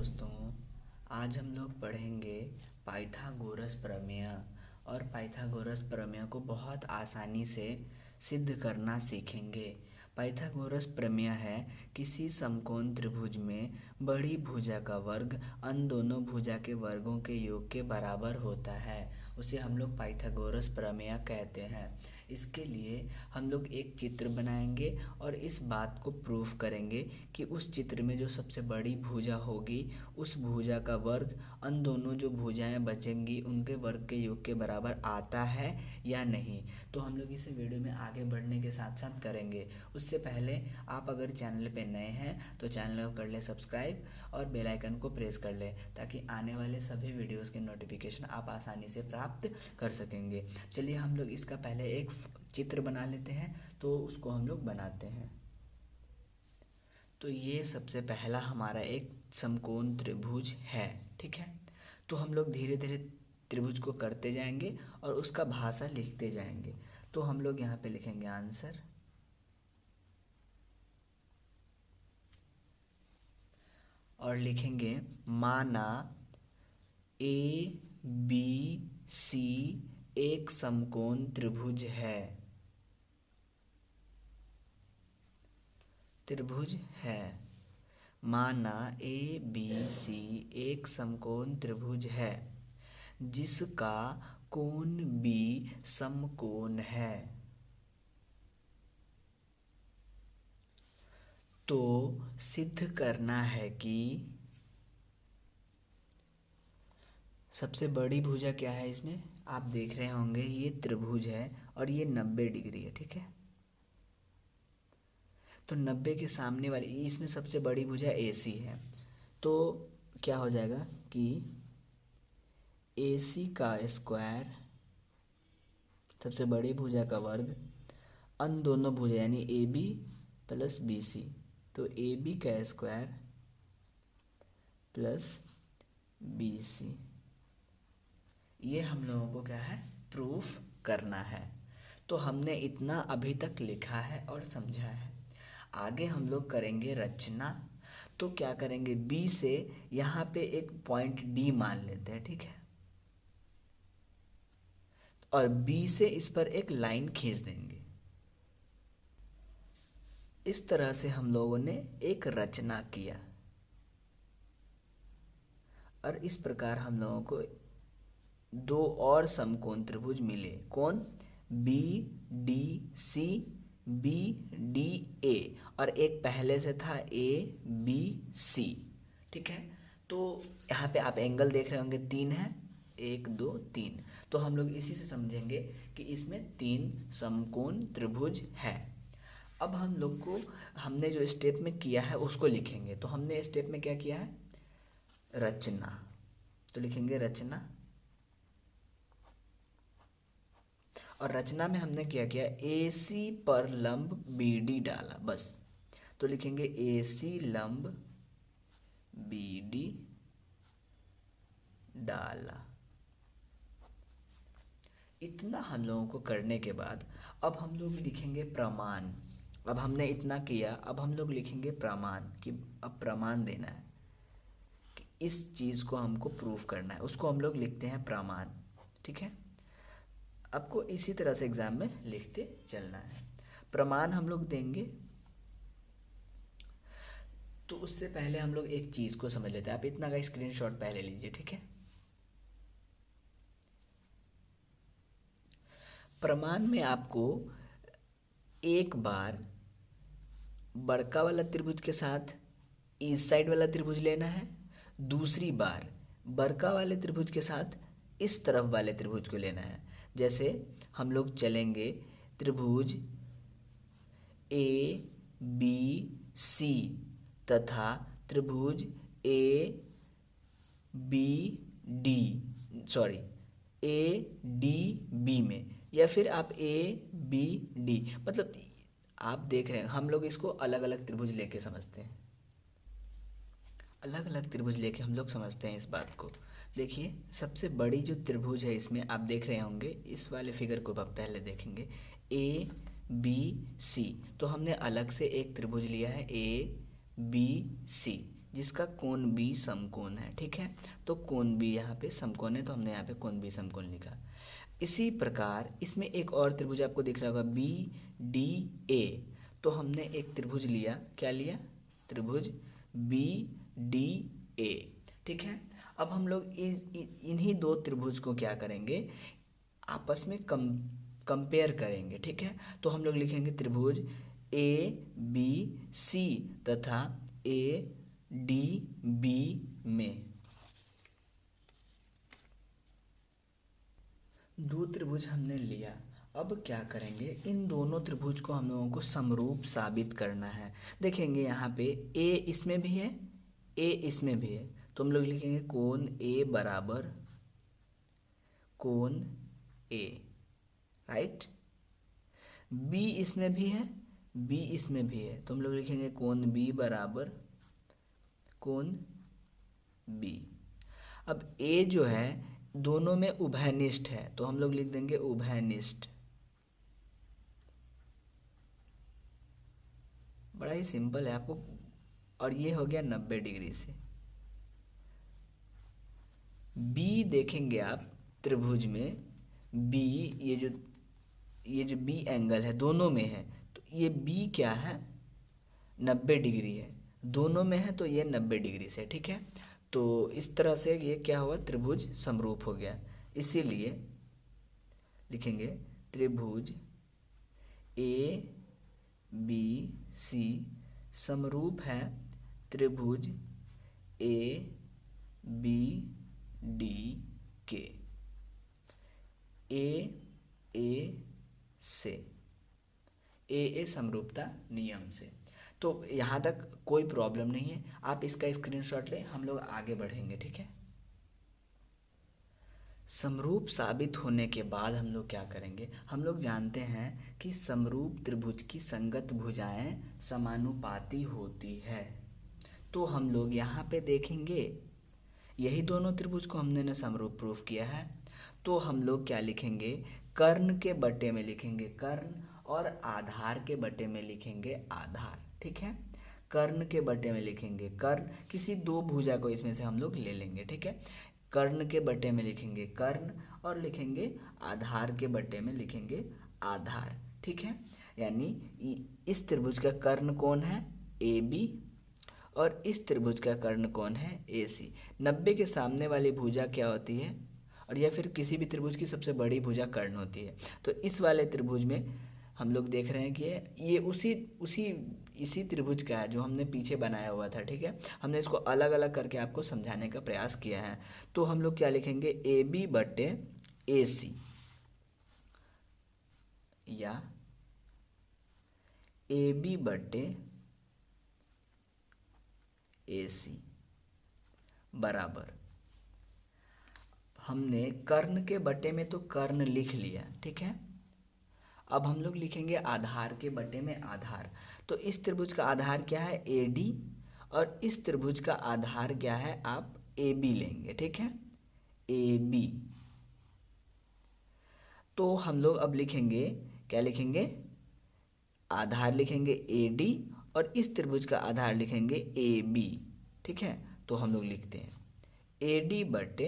दोस्तों, आज हम लोग पढ़ेंगे पाइथागोरस प्रमेय। और पाइथागोरस प्रमेय को बहुत आसानी से सिद्ध करना सीखेंगे। पाइथागोरस प्रमेय है किसी समकोण त्रिभुज में बड़ी भुजा का वर्ग अन्य दोनों भुजा के वर्गों के योग के बराबर होता है, उसे हम लोग पाइथागोरस प्रमेय कहते हैं। इसके लिए हम लोग एक चित्र बनाएंगे और इस बात को प्रूफ करेंगे कि उस चित्र में जो सबसे बड़ी भुजा होगी उस भुजा का वर्ग अन्य दोनों जो भुजाएं बचेंगी उनके वर्ग के योग के बराबर आता है या नहीं। तो हम लोग इसे वीडियो में आगे बढ़ने के साथ साथ करेंगे। उससे पहले आप अगर चैनल पे नए हैं तो चैनल को कर ले सब्सक्राइब और बेल आइकन को प्रेस कर ले, ताकि आने वाले सभी वीडियोस के नोटिफिकेशन आप आसानी से प्राप्त कर सकेंगे। चलिए हम लोग इसका पहले एक चित्र बना लेते हैं, तो उसको हम लोग बनाते हैं। तो ये सबसे पहला हमारा एक समकोण त्रिभुज है, ठीक है। तो हम लोग धीरे धीरे त्रिभुज को करते जाएंगे और उसका भाषा लिखते जाएंगे। तो हम लोग यहाँ पे लिखेंगे आंसर, और लिखेंगे माना ए बी सी एक समकोण त्रिभुज है। माना ए बी सी एक समकोण त्रिभुज है जिसका कोण बी समकोण है। तो सिद्ध करना है कि सबसे बड़ी भुजा क्या है। इसमें आप देख रहे होंगे ये त्रिभुज है और ये 90 डिग्री है, ठीक है। तो 90 के सामने वाली इसमें सबसे बड़ी भुजा AC है। तो क्या हो जाएगा कि AC का स्क्वायर सबसे बड़ी भुजा का वर्ग अन्य दोनों भुजा यानी AB प्लस BC, तो AB का स्क्वायर प्लस BC, ये हम लोगों को क्या है प्रूफ करना है। तो हमने इतना अभी तक लिखा है और समझा है। आगे हम लोग करेंगे रचना। तो क्या करेंगे, B से यहाँ पे एक पॉइंट D मान लेते हैं, ठीक है। और B से इस पर एक लाइन खींच देंगे। इस तरह से हम लोगों ने एक रचना किया और इस प्रकार हम लोगों को दो और समकोण त्रिभुज मिले। कौन? BDC, BDA, और एक पहले से था ABC, ठीक है। तो यहाँ पे आप एंगल देख रहे होंगे 3 है, 1 2 3। तो हम लोग इसी से समझेंगे कि इसमें 3 समकोण त्रिभुज है। अब हम लोग को हमने जो स्टेप में किया है उसको लिखेंगे। तो हमने स्टेप में क्या किया है, रचना। तो लिखेंगे रचना, और रचना में हमने क्या किया, AC पर लंब BD डाला, बस। तो लिखेंगे AC लंब BD डाला। इतना हम लोगों को करने के बाद अब हम लोग लिखेंगे प्रमाण। अब हमने इतना किया, अब हम लोग लिखेंगे प्रमाण, कि अब प्रमाण देना है कि इस चीज़ को हमको प्रूफ करना है, उसको हम लोग लिखते हैं प्रमाण, ठीक है। आपको इसी तरह से एग्जाम में लिखते चलना है। प्रमाण हम लोग देंगे। तो उससे पहले हम लोग एक चीज़ को समझ लेते हैं। आप इतना का स्क्रीनशॉट पहले लीजिए, ठीक है। प्रमाण में आपको एक बार बड़का वाला त्रिभुज के साथ इस साइड वाला त्रिभुज लेना है, दूसरी बार बड़का वाले त्रिभुज के साथ इस तरफ वाले त्रिभुज को लेना है। जैसे हम लोग चलेंगे त्रिभुज ABC तथा त्रिभुज ADB में, या फिर आप ABD, मतलब आप देख रहे हैं हम लोग इसको अलग अलग त्रिभुज लेके समझते हैं। अलग अलग त्रिभुज लेके हम लोग समझते हैं इस बात को। देखिए सबसे बड़ी जो त्रिभुज है इसमें आप देख रहे होंगे, इस वाले फिगर को आप पहले देखेंगे ABC। तो हमने अलग से एक त्रिभुज लिया है ABC, जिसका कोण बी समकोण है, ठीक है। तो कोण बी यहाँ पे समकोण है, तो हमने यहाँ पे कोण बी समकोण लिखा। इसी प्रकार इसमें एक और त्रिभुज आपको दिख रहा होगा बी डी ए। तो हमने एक त्रिभुज लिया, क्या लिया? त्रिभुज बी डी ए, ठीक है। अब हम लोग इन्हीं दो त्रिभुज को क्या करेंगे, आपस में कंपेयर करेंगे, ठीक है। तो हम लोग लिखेंगे त्रिभुज ए बी सी तथा ए डी बी में दो त्रिभुज हमने लिया। अब क्या करेंगे, इन दोनों त्रिभुज को हम लोगों को समरूप साबित करना है। देखेंगे यहाँ पे ए इसमें भी है, ए इसमें भी है, तो हम लोग लिखेंगे कोण ए बराबर कोण ए, राइट। बी इसमें भी है, बी इसमें भी है, तो हम लोग लिखेंगे कोण बी बराबर कोण बी। अब ए जो है दोनों में उभयनिष्ठ है, तो हम लोग लिख देंगे उभयनिष्ठ। बड़ा ही सिंपल है आपको। और ये हो गया 90 डिग्री से। बी देखेंगे आप त्रिभुज में, बी ये जो बी एंगल है दोनों में है, तो ये बी क्या है, 90 डिग्री है, दोनों में है तो ये 90 डिग्री से, ठीक है। तो इस तरह से ये क्या हुआ, त्रिभुज समरूप हो गया। इसीलिए लिखेंगे त्रिभुज ए बी सी समरूप है त्रिभुज ए बी डी के, ए से, ए समरूपता नियम से। तो यहाँ तक कोई प्रॉब्लम नहीं है, आप इसका स्क्रीनशॉट लें, हम लोग आगे बढ़ेंगे, ठीक है। समरूप साबित होने के बाद हम लोग क्या करेंगे, हम लोग जानते हैं कि समरूप त्रिभुज की संगत भुजाएं समानुपाती होती है। तो हम लोग यहाँ पे देखेंगे, यही दोनों त्रिभुज को हमने ना समरूप प्रूफ किया है। तो हम लोग क्या लिखेंगे, कर्ण के बटे में लिखेंगे कर्ण, और आधार के बटे में लिखेंगे आधार, ठीक है। कर्ण के बटे में लिखेंगे कर्ण, किसी दो भुजा को इसमें से हम लोग ले लेंगे, ठीक है। कर्ण के बटे में लिखेंगे कर्ण, और लिखेंगे आधार के बटे में लिखेंगे आधार, ठीक है। यानी इस त्रिभुज का कर्ण कौन है, ए बी, और इस त्रिभुज का कर्ण कौन है, ए सी। 90 के सामने वाली भुजा क्या होती है, और या फिर किसी भी त्रिभुज की सबसे बड़ी भुजा कर्ण होती है। तो इस वाले त्रिभुज में हम लोग देख रहे हैं कि ये इसी त्रिभुज का है जो हमने पीछे बनाया हुआ था, ठीक है। हमने इसको अलग अलग करके आपको समझाने का प्रयास किया है। तो हम लोग क्या लिखेंगे, ए बी बटे ए सी, या ए बी बटे ए सी बराबर, हमने कर्ण के बटे में तो कर्ण लिख लिया, ठीक है। अब हम लोग लिखेंगे आधार के बटे में आधार। तो इस त्रिभुज का आधार क्या है, ए डी, और इस त्रिभुज का आधार क्या है, आप ए बी लेंगे, ठीक है, ए बी। तो हम लोग अब लिखेंगे, क्या लिखेंगे, आधार लिखेंगे ए डी, और इस त्रिभुज का आधार लिखेंगे ए बी, ठीक है। तो हम लोग लिखते हैं ए डी बटे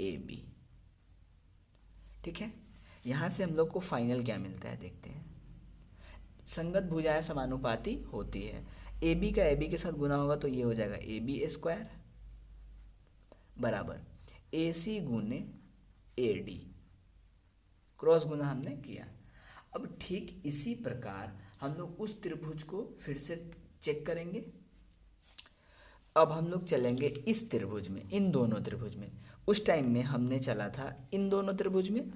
ए बी, ठीक है। यहाँ से हम लोग को फाइनल क्या मिलता है देखते हैं। संगत भुजाएं समानुपाती होती है, ए बी का ए बी के साथ गुना होगा तो ये हो जाएगा ए बी स्क्वायर बराबर ए सी गुने ए डी, क्रॉस गुना हमने किया। अब ठीक इसी प्रकार हम लोग उस त्रिभुज को फिर से चेक करेंगे। अब हम लोग चलेंगे इस त्रिभुज में, इन दोनों त्रिभुज में। उस टाइम में हमने चला था इन दोनों त्रिभुज में,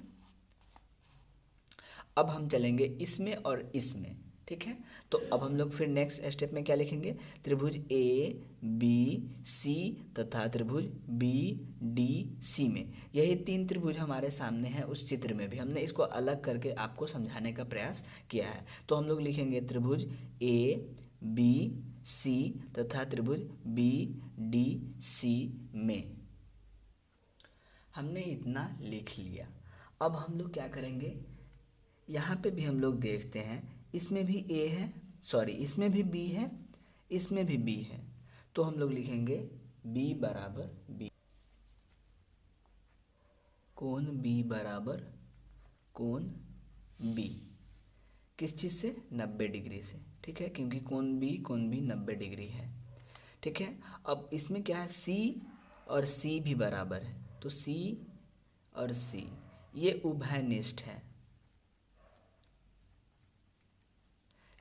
अब हम चलेंगे इसमें और इसमें, ठीक है। तो अब हम लोग फिर नेक्स्ट स्टेप में क्या लिखेंगे, त्रिभुज ए बी सी तथा त्रिभुज बी डी सी में। यही तीन त्रिभुज हमारे सामने हैं, उस चित्र में भी हमने इसको अलग करके आपको समझाने का प्रयास किया है। तो हम लोग लिखेंगे त्रिभुज ए बी सी तथा त्रिभुज बी डी सी में। हमने इतना लिख लिया। अब हम लोग क्या करेंगे, यहाँ पे भी हम लोग देखते हैं, इसमें भी ए है सॉरी इसमें भी बी है, इसमें भी बी है, तो हम लोग लिखेंगे बी बराबर बी, कोण बी बराबर कोण बी किस चीज़ से, 90 डिग्री से, ठीक है, क्योंकि कोण बी 90 डिग्री है, ठीक है। अब इसमें क्या है, सी और सी भी बराबर है, तो सी और सी ये उभयनिष्ठ है।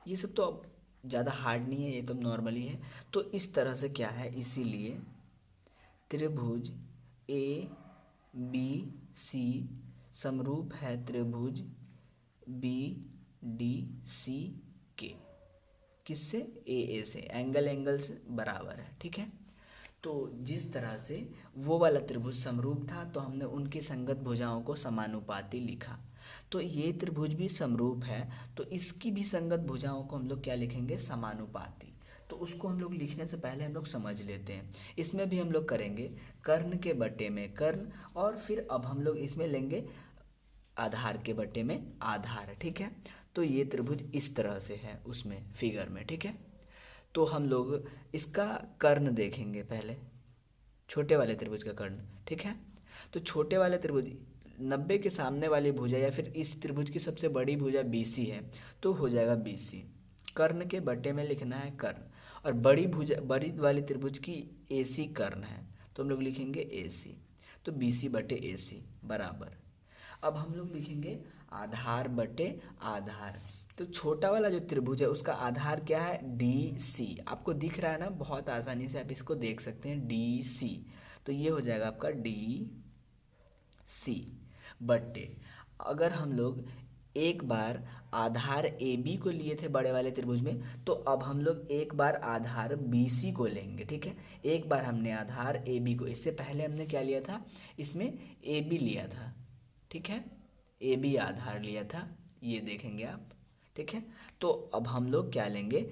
ये सब तो अब ज़्यादा हार्ड नहीं है, ये तो नॉर्मली है। तो इस तरह से क्या है, इसीलिए त्रिभुज ए बी सी समरूप है त्रिभुज बी डी सी के, किससे, ए से, एंगल से बराबर है, ठीक है। तो जिस तरह से वो वाला त्रिभुज समरूप था तो हमने उनकी संगत भुजाओं को समानुपाती लिखा, तो ये त्रिभुज भी समरूप है तो इसकी भी संगत भुजाओं को हम लोग क्या लिखेंगे, समानुपाती। तो उसको हम लोग लिखने से पहले हम लोग समझ लेते हैं। इसमें भी हम लोग करेंगे कर्ण के बट्टे में कर्ण, और फिर अब हम लोग इसमें लेंगे आधार के बट्टे में आधार, ठीक है। तो ये त्रिभुज इस तरह से है उसमें फिगर में, ठीक है। तो हम लोग इसका कर्ण देखेंगे पहले, छोटे वाले त्रिभुज का कर्ण, ठीक है। तो छोटे वाले त्रिभुज 90 के सामने वाली भुजा या फिर इस त्रिभुज की सबसे बड़ी भुजा BC है, तो हो जाएगा BC। कर्ण के बट्टे में लिखना है कर्ण, और बड़ी भुजा बड़ी वाली त्रिभुज की AC कर्ण है, तो हम लोग लिखेंगे AC, तो BC बटे AC बराबर। अब हम लोग लिखेंगे आधार बटे आधार, तो छोटा वाला जो त्रिभुज है उसका आधार क्या है, DC। आपको दिख रहा है ना, बहुत आसानी से आप इसको देख सकते हैं, DC। तो ये हो जाएगा आपका DC बट्टे, अगर हम लोग एक बार आधार AB को लिए थे बड़े वाले त्रिभुज में, तो अब हम लोग एक बार आधार BC को लेंगे, ठीक है। एक बार हमने आधार AB को, इससे पहले हमने क्या लिया था, इसमें AB लिया था, ठीक है, AB आधार लिया था, ये देखेंगे आप, ठीक है। तो अब हम लोग क्या लेंगे,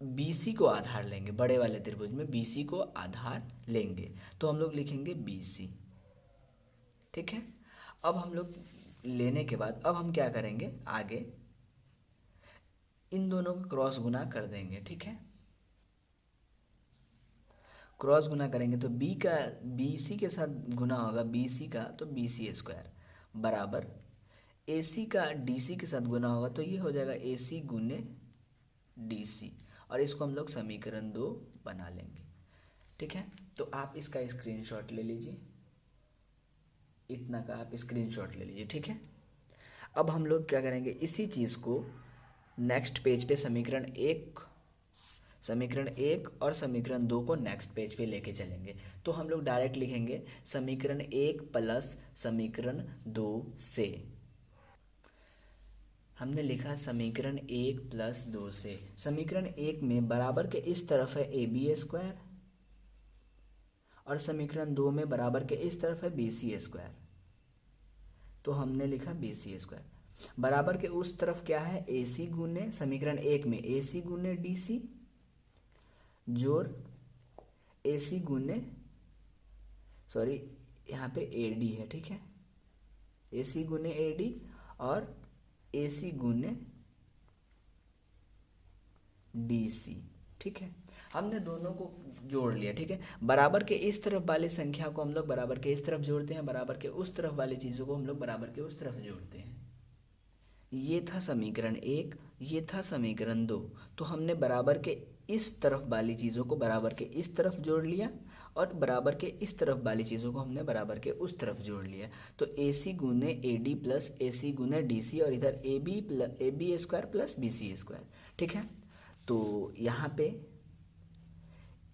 BC को आधार लेंगे, बड़े वाले त्रिभुज में BC को आधार लेंगे, तो हम लोग लिखेंगे BC, ठीक है। अब हम लोग लेने के बाद अब हम क्या करेंगे, आगे इन दोनों को क्रॉस गुना कर देंगे, ठीक है। क्रॉस गुना करेंगे तो B का BC के साथ गुना होगा BC का, तो BC स्क्वायर बराबर AC का DC के साथ गुना होगा, तो ये हो जाएगा AC गुने DC, और इसको हम लोग समीकरण 2 बना लेंगे, ठीक है। तो आप इसका स्क्रीनशॉट ले लीजिए, इतना का आप स्क्रीनशॉट ले लीजिए, ठीक है। अब हम लोग क्या करेंगे, इसी चीज़ को नेक्स्ट पेज पे समीकरण 1 और समीकरण 2 को नेक्स्ट पेज पे लेके चलेंगे। तो हम लोग डायरेक्ट लिखेंगे समीकरण 1 प्लस समीकरण 2 से, हमने लिखा समीकरण 1 प्लस 2 से। समीकरण 1 में बराबर के इस तरफ है AB स्क्वायर, और समीकरण 2 में बराबर के इस तरफ है BC स्क्वायर, तो हमने लिखा BC स्क्वायर बराबर के उस तरफ क्या है, AC गुने, समीकरण 1 में AC गुने DC जोड़ AC गुने, सॉरी यहाँ पे AD है, ठीक है, AC गुने AD और AC गुने DC, ठीक है। हमने दोनों को जोड़ लिया, ठीक है। बराबर के इस तरफ वाली संख्या को हम लोग बराबर के इस तरफ जोड़ते हैं, बराबर के उस तरफ वाली चीज़ों को हम लोग बराबर के उस तरफ जोड़ते हैं। ये था समीकरण 1, ये था समीकरण 2। तो हमने बराबर के इस तरफ वाली चीज़ों को बराबर के इस तरफ जोड़ लिया, और बराबर के इस तरफ वाली चीज़ों को हमने बराबर के उस तरफ जोड़ लिया। तो AC गुने AD प्लस AC गुने DC, और इधर AB square plus BC square, ठीक है। तो यहाँ पे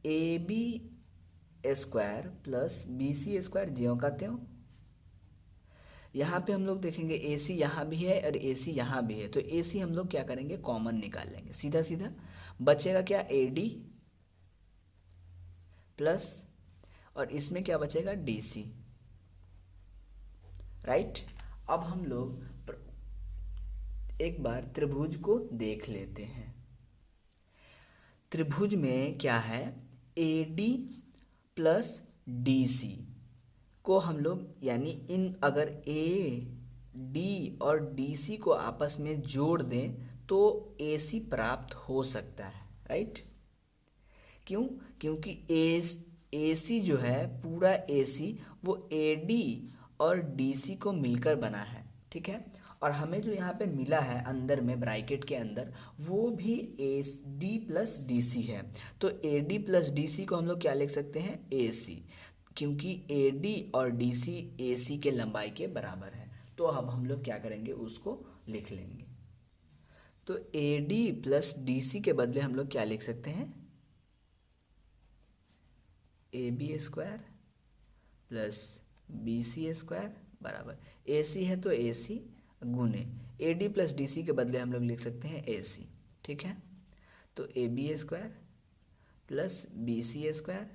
AB square plus BC square ज्यों का त्यों। यहाँ पे हम लोग देखेंगे AC यहाँ भी है और AC यहाँ भी है, तो AC हम लोग क्या करेंगे, कॉमन निकाल लेंगे, सीधा सीधा बचेगा क्या, AD प्लस, और इसमें क्या बचेगा, DC, राइट। अब हम लोग एक बार त्रिभुज को देख लेते हैं। त्रिभुज में क्या है, AD प्लस DC को हम लोग, यानी इन अगर AD और DC को आपस में जोड़ दें तो AC प्राप्त हो सकता है, राइट। क्यों? क्योंकि AC जो है, पूरा AC वो AD और DC को मिलकर बना है, ठीक है। और हमें जो यहाँ पे मिला है अंदर में ब्रैकेट के अंदर, वो भी AD प्लस DC है। तो AD प्लस DC को हम लोग क्या लिख सकते हैं? AC, क्योंकि AD और DC AC के लंबाई के बराबर है। तो अब हम लोग क्या करेंगे, उसको लिख लेंगे। तो AD प्लस DC के बदले हम लोग क्या लिख सकते हैं? AB square plus BC square बराबर AC है तो AC गुने AD प्लस DC के बदले हम लोग लिख सकते हैं AC, ठीक है। तो AB square plus BC square,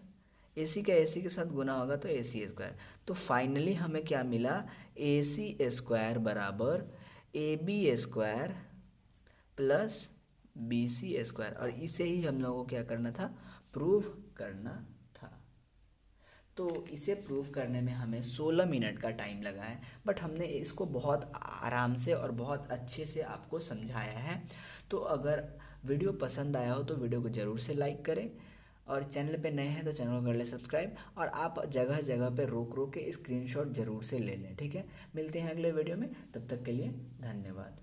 AC का AC के साथ गुना होगा तो AC स्क्वायर। तो फाइनली हमें क्या मिला? AC स्क्वायर बराबर AB square plus BC square. और इसे ही हम लोगों को क्या करना था? प्रूव करना था। तो इसे प्रूव करने में हमें 16 मिनट का टाइम लगा है, बट हमने इसको बहुत आराम से और बहुत अच्छे से आपको समझाया है। तो अगर वीडियो पसंद आया हो तो वीडियो को ज़रूर से लाइक करें, और चैनल पे नए हैं तो चैनल को कर लें सब्सक्राइब, और आप जगह जगह पे रोक रोक के स्क्रीनशॉट ज़रूर से ले लें, ठीक है। मिलते हैं अगले वीडियो में, तब तक के लिए धन्यवाद।